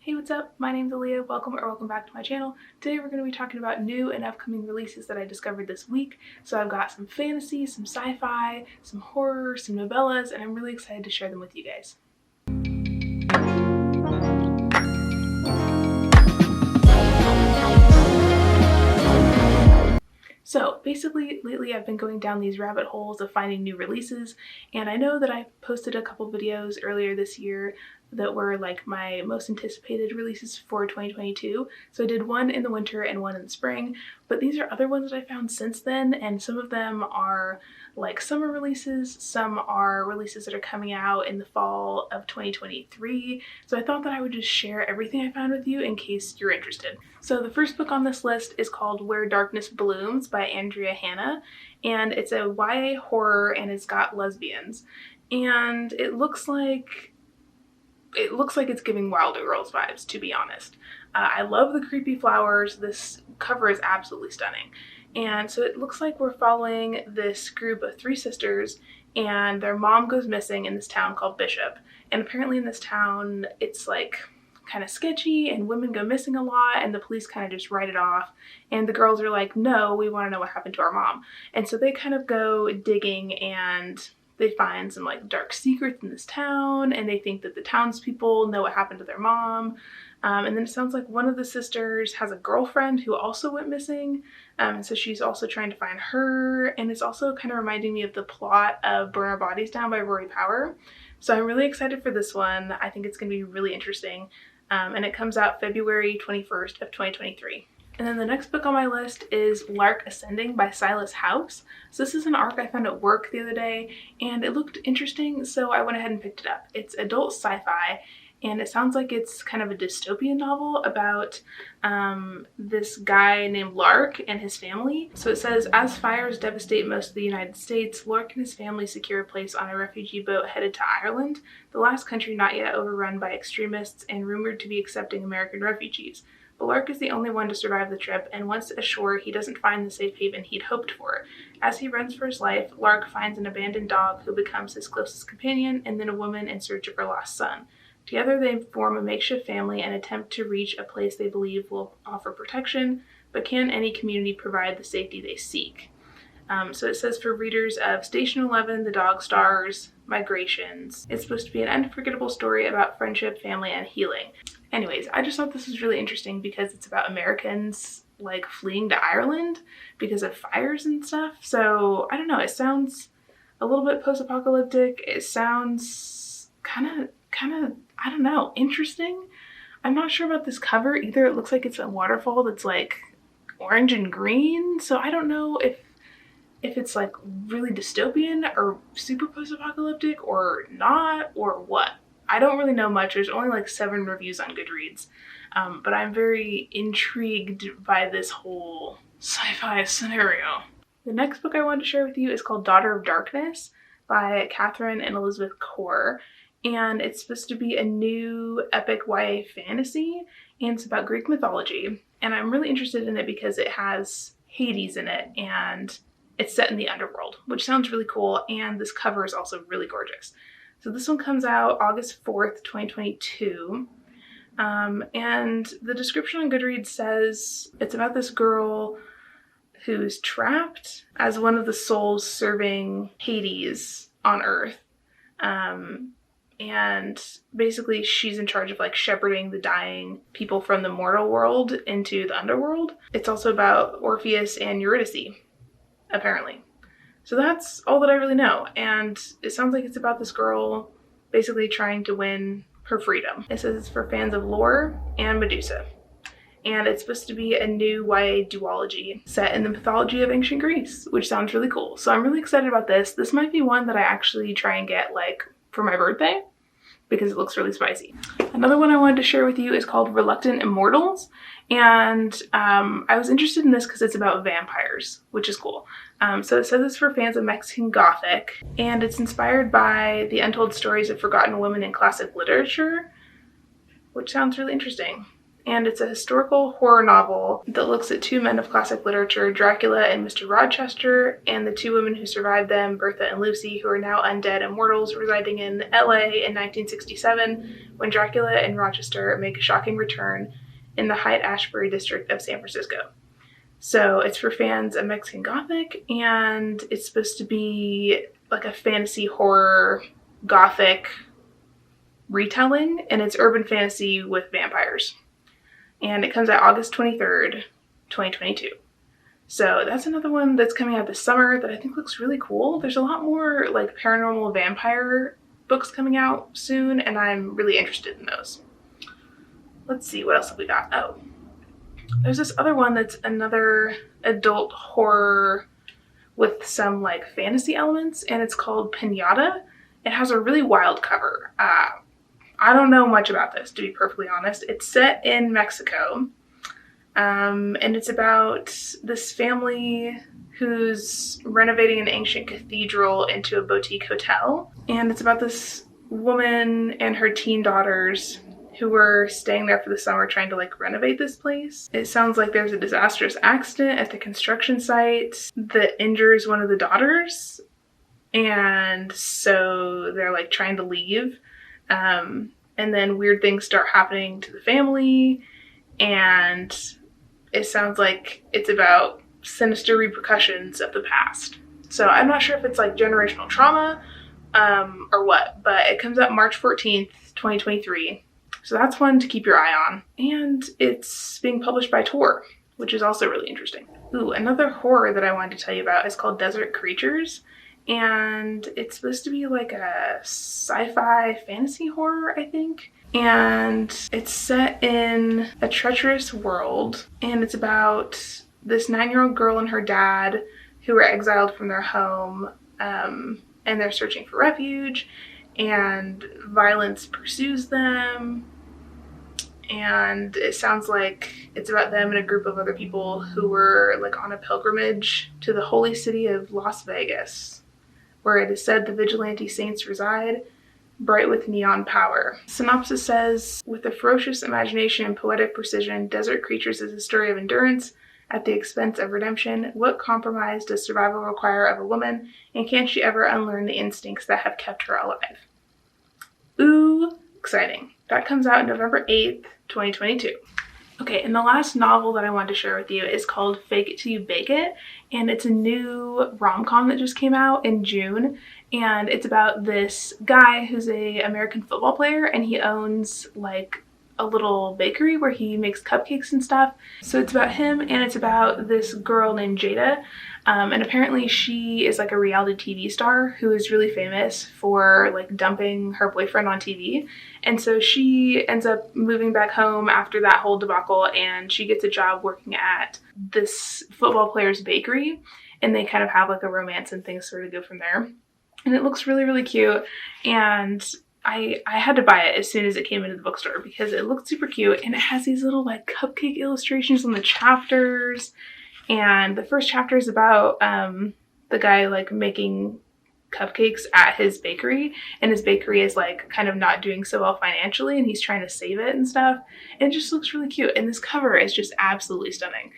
Hey, what's up? My name's Alea. Welcome back to my channel. Today we're going to be talking about new and upcoming releases that I discovered this week. So I've got some fantasy, some sci-fi, some horror, some novellas, and I'm really excited to share them with you guys. So basically, lately I've been going down these rabbit holes of finding new releases, and I know that I posted a couple videos earlier this year that were like my most anticipated releases for 2022. So I did one in the winter and one in the spring, but these are other ones that I found since then, and some of them are like summer releases, some are releases that are coming out in the fall of 2023. So I thought that I would just share everything I found with you in case you're interested. So the first book on this list is called Where Darkness Blooms by Andrea Hanna, and it's a YA horror and it's got lesbians. And it looks like it's giving Wilder Girls vibes, to be honest. I love the creepy flowers. This cover is absolutely stunning. And so it looks like we're following this group of three sisters, and their mom goes missing in this town called Bishop. And apparently in this town, it's like kind of sketchy and women go missing a lot, and the police kind of just write it off. And the girls are like, no, we want to know what happened to our mom. And so they kind of go digging, and they find some like dark secrets in this town, and they think that the townspeople know what happened to their mom. And then it sounds like one of the sisters has a girlfriend who also went missing. And so she's also trying to find her. And it's also kind of reminding me of the plot of Burn Our Bodies Down by Rory Power. So I'm really excited for this one. I think it's going to be really interesting. And it comes out February 21st of 2023. And then the next book on my list is Lark Ascending by Silas House. So this is an arc I found at work the other day, and it looked interesting, so I went ahead and picked it up. It's adult sci-fi, and it sounds like it's kind of a dystopian novel about this guy named Lark and his family. So it says, as fires devastate most of the United States, Lark and his family secure a place on a refugee boat headed to Ireland, the last country not yet overrun by extremists and rumored to be accepting American refugees. But Lark is the only one to survive the trip, and once ashore, he doesn't find the safe haven he'd hoped for. As he runs for his life, Lark finds an abandoned dog who becomes his closest companion, and then a woman in search of her lost son. Together they form a makeshift family and attempt to reach a place they believe will offer protection, but can any community provide the safety they seek? So it says for readers of Station 11, The Dog Stars, Migrations. It's supposed to be an unforgettable story about friendship, family, and healing. Anyways, I just thought this was really interesting because it's about Americans like fleeing to Ireland because of fires and stuff. So I don't know, it sounds a little bit post-apocalyptic. It sounds kind of, I don't know, interesting. I'm not sure about this cover either. It looks like it's a waterfall that's like orange and green. So I don't know if it's like really dystopian or super post-apocalyptic or not or what. I don't really know much. There's only like 7 reviews on Goodreads, but I'm very intrigued by this whole sci-fi scenario. The next book I wanted to share with you is called Daughter of Darkness by Catherine and Elizabeth Core, and it's supposed to be a new epic YA fantasy, and it's about Greek mythology, and I'm really interested in it because it has Hades in it, and it's set in the underworld, which sounds really cool, and this cover is also really gorgeous. So this one comes out August 4th, 2022. And the description on Goodreads says it's about this girl who's trapped as one of the souls serving Hades on Earth. And basically she's in charge of like shepherding the dying people from the mortal world into the underworld. It's also about Orpheus and Eurydice, apparently. So that's all that I really know, and it sounds like it's about this girl basically trying to win her freedom. It says it's for fans of lore and Medusa, and it's supposed to be a new YA duology set in the mythology of ancient Greece, which sounds really cool. So I'm really excited about this. This might be one that I actually try and get like for my birthday because it looks really spicy. Another one I wanted to share with you is called Relentless Immortals, and I was interested in this because it's about vampires, which is cool. So it says it's for fans of Mexican Gothic, and it's inspired by the untold stories of forgotten women in classic literature, which sounds really interesting. and it's a historical horror novel that looks at two men of classic literature, Dracula and Mr. Rochester, and the two women who survived them, Bertha and Lucy, who are now undead immortals residing in LA in 1967 when Dracula and Rochester make a shocking return in the Haight-Ashbury district of San Francisco. So it's for fans of Mexican Gothic, and it's supposed to be like a fantasy horror Gothic retelling, and it's urban fantasy with vampires. And it comes out August 23rd, 2022. So that's another one that's coming out this summer that I think looks really cool. There's a lot more like paranormal vampire books coming out soon, and I'm really interested in those. Let's see, what else have we got? Oh, there's this other one that's another adult horror with some like fantasy elements, and it's called Pinata. It has a really wild cover. I don't know much about this, to be perfectly honest. It's set in Mexico, and it's about this family who's renovating an ancient cathedral into a boutique hotel. And it's about this woman and her teen daughters who were staying there for the summer trying to like renovate this place. It sounds like there's a disastrous accident at the construction site that injures one of the daughters, and so they're like trying to leave. And then weird things start happening to the family, and it sounds like it's about sinister repercussions of the past. So I'm not sure if it's like generational trauma or what, but it comes out March 14th, 2023. So that's one to keep your eye on. And it's being published by Tor, which is also really interesting. Ooh, another horror that I wanted to tell you about is called Desert Creatures. And it's supposed to be like a sci-fi fantasy horror, I think. And it's set in a treacherous world. And it's about this 9-year-old girl and her dad who were exiled from their home. And they're searching for refuge. And violence pursues them. And it sounds like it's about them and a group of other people who were like on a pilgrimage to the holy city of Las Vegas, where it is said the vigilante saints reside, bright with neon power. Synopsis says, with a ferocious imagination and poetic precision, Desert Creatures is a story of endurance at the expense of redemption. What compromise does survival require of a woman, and can she ever unlearn the instincts that have kept her alive? Ooh, exciting. That comes out November 8th, 2022. Okay, and the last novel that I wanted to share with you is called Fake It Till You Bake It, and it's a new rom-com that just came out in June, and it's about this guy who's a American football player, and he owns like a little bakery where he makes cupcakes and stuff. So it's about him, and it's about this girl named Jada, and apparently she is like a reality TV star who is really famous for like dumping her boyfriend on TV. And so she ends up moving back home after that whole debacle, and she gets a job working at this football player's bakery, and they kind of have like a romance and things sort of go from there. And it looks really, really cute, and I had to buy it as soon as it came into the bookstore because it looked super cute, and it has these little like cupcake illustrations on the chapters. And the first chapter is about the guy like making cupcakes at his bakery, and his bakery is like kind of not doing so well financially, and he's trying to save it and stuff. And it just looks really cute, and this cover is just absolutely stunning.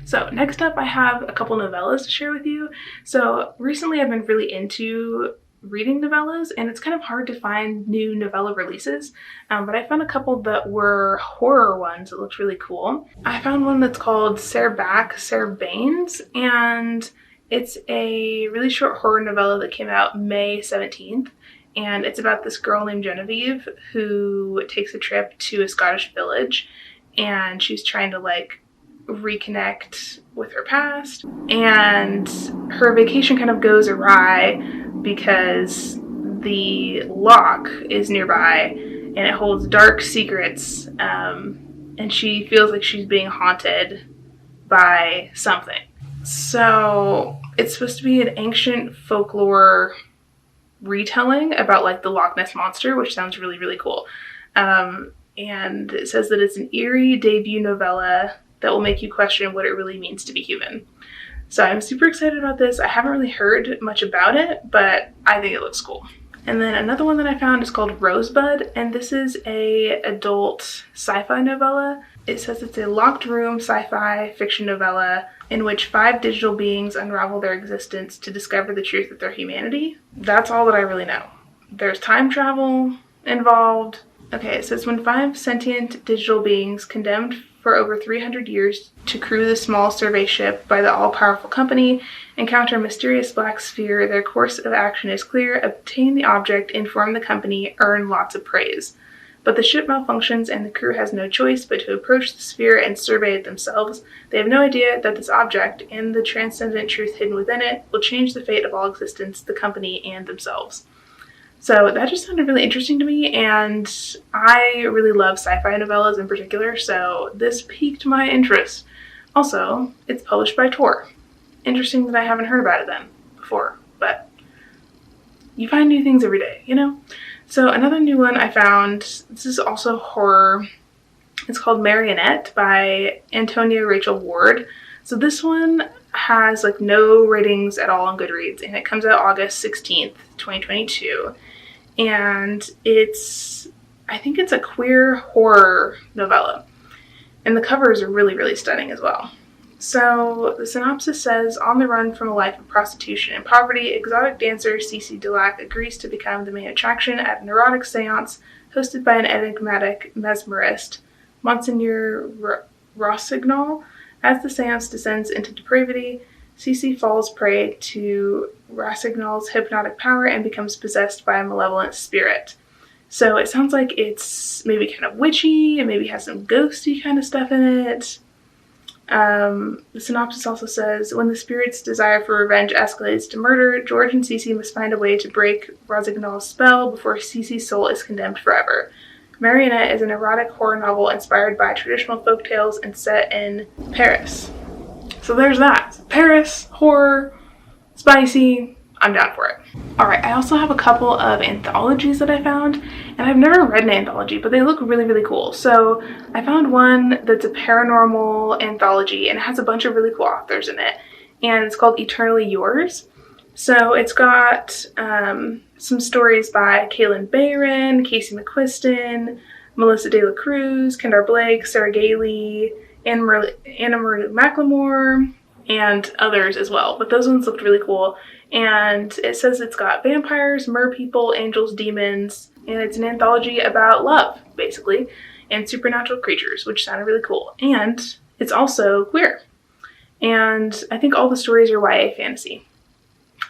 So next up I have a couple novellas to share with you. So recently I've been really into reading novellas, and it's kind of hard to find new novella releases, but I found a couple that were horror ones that looked really cool. I found one that's called Sarebak, Sarbanes, and it's a really short horror novella that came out May 17th, and it's about this girl named Genevieve who takes a trip to a Scottish village, and she's trying to like reconnect with her past, and her vacation kind of goes awry because the lock is nearby and it holds dark secrets, and she feels like she's being haunted by something. So it's supposed to be an ancient folklore retelling about like the Loch Ness Monster, which sounds really, really cool. And it says that it's an eerie debut novella that will make you question what it really means to be human. So I'm super excited about this. I haven't really heard much about it, but I think it looks cool. And then another one that I found is called Rosebud, and this is a adult sci-fi novella. It says it's a locked room sci-fi fiction novella in which 5 digital beings unravel their existence to discover the truth of their humanity. That's all that I really know. There's time travel involved. Okay, it says when 5 sentient digital beings condemned for over 300 years to crew the small survey ship by the all-powerful company encounter a mysterious black sphere, their course of action is clear: obtain the object, inform the company, earn lots of praise. But the ship malfunctions and the crew has no choice but to approach the sphere and survey it themselves. They have no idea that this object and the transcendent truth hidden within it will change the fate of all existence, the company, and themselves. So that just sounded really interesting to me, and I really love sci-fi novellas in particular, so this piqued my interest. Also, it's published by Tor. Interesting that I haven't heard about it then before, but you find new things every day, you know? So another new one I found, this is also horror. It's called Marionette by Antonia Rachel Ward. So this one has like no ratings at all on Goodreads, and it comes out August 16th, 2022. And I think it's a queer horror novella. And the covers are really, really stunning as well. So the synopsis says, on the run from a life of prostitution and poverty, exotic dancer Cece Dulac agrees to become the main attraction at an erotic seance hosted by an enigmatic mesmerist, Monseigneur Rossignol. As the seance descends into depravity, Cece falls prey to Rossignol's hypnotic power and becomes possessed by a malevolent spirit. So it sounds like it's maybe kind of witchy and maybe has some ghosty kind of stuff in it. The synopsis also says, when the spirit's desire for revenge escalates to murder, George and Cece must find a way to break Rossignol's spell before Cece's soul is condemned forever. Marionette is an erotic horror novel inspired by traditional folktales and set in Paris. So there's that. Paris, horror, spicy, I'm down for it. Alright, I also have a couple of anthologies that I found, and I've never read an anthology, but they look really, really cool. So I found one that's a paranormal anthology, and it has a bunch of really cool authors in it, and it's called Eternally Yours. So it's got some stories by Kaylin Bayron, Casey McQuiston, Melissa De La Cruz, Kendar Blake, Sarah Gailey, Anna Marie McLemore, and others as well. But those ones looked really cool. And it says it's got vampires, merpeople, angels, demons, and it's an anthology about love, basically, and supernatural creatures, which sounded really cool. And it's also queer. And I think all the stories are YA fantasy.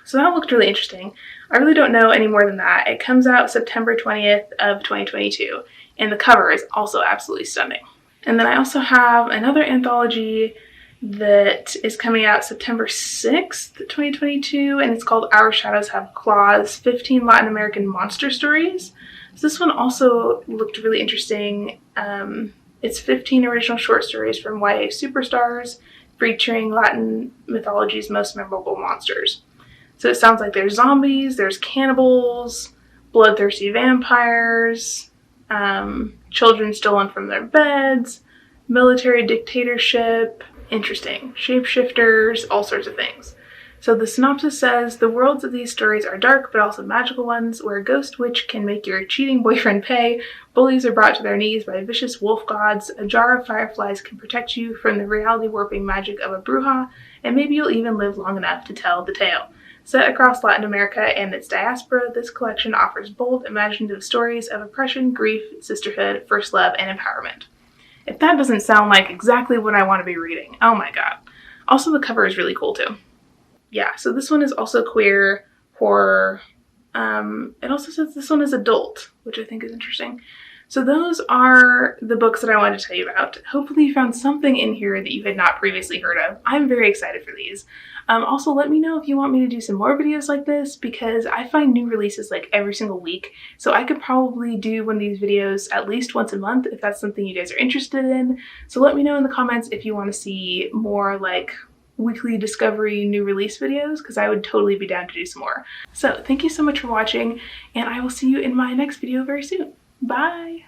So that looked really interesting. I really don't know any more than that. It comes out September 20th of 2022, and the cover is also absolutely stunning. And then I also have another anthology that is coming out September 6th, 2022, and it's called Our Shadows Have Claws, 15 Latin American Monster Stories. So this one also looked really interesting. It's 15 original short stories from YA superstars featuring Latin mythology's most memorable monsters. So it sounds like there's zombies, there's cannibals, bloodthirsty vampires, children stolen from their beds, military dictatorship, interesting, shapeshifters, all sorts of things. So the synopsis says, the worlds of these stories are dark but also magical ones, where a ghost witch can make your cheating boyfriend pay, bullies are brought to their knees by vicious wolf gods, a jar of fireflies can protect you from the reality warping magic of a bruja, and maybe you'll even live long enough to tell the tale. Set across Latin America and its diaspora, this collection offers bold, imaginative stories of oppression, grief, sisterhood, first love, and empowerment. If that doesn't sound like exactly what I want to be reading, oh my god. Also, the cover is really cool too. Yeah, so this one is also queer, horror. It also says this one is adult, which I think is interesting. So those are the books that I wanted to tell you about. Hopefully you found something in here that you had not previously heard of. I'm very excited for these. Also, let me know if you want me to do some more videos like this, because I find new releases like every single week. So I could probably do one of these videos at least once a month if that's something you guys are interested in. So let me know in the comments if you want to see more like weekly discovery new release videos, because I would totally be down to do some more. So thank you so much for watching, and I will see you in my next video very soon. Bye!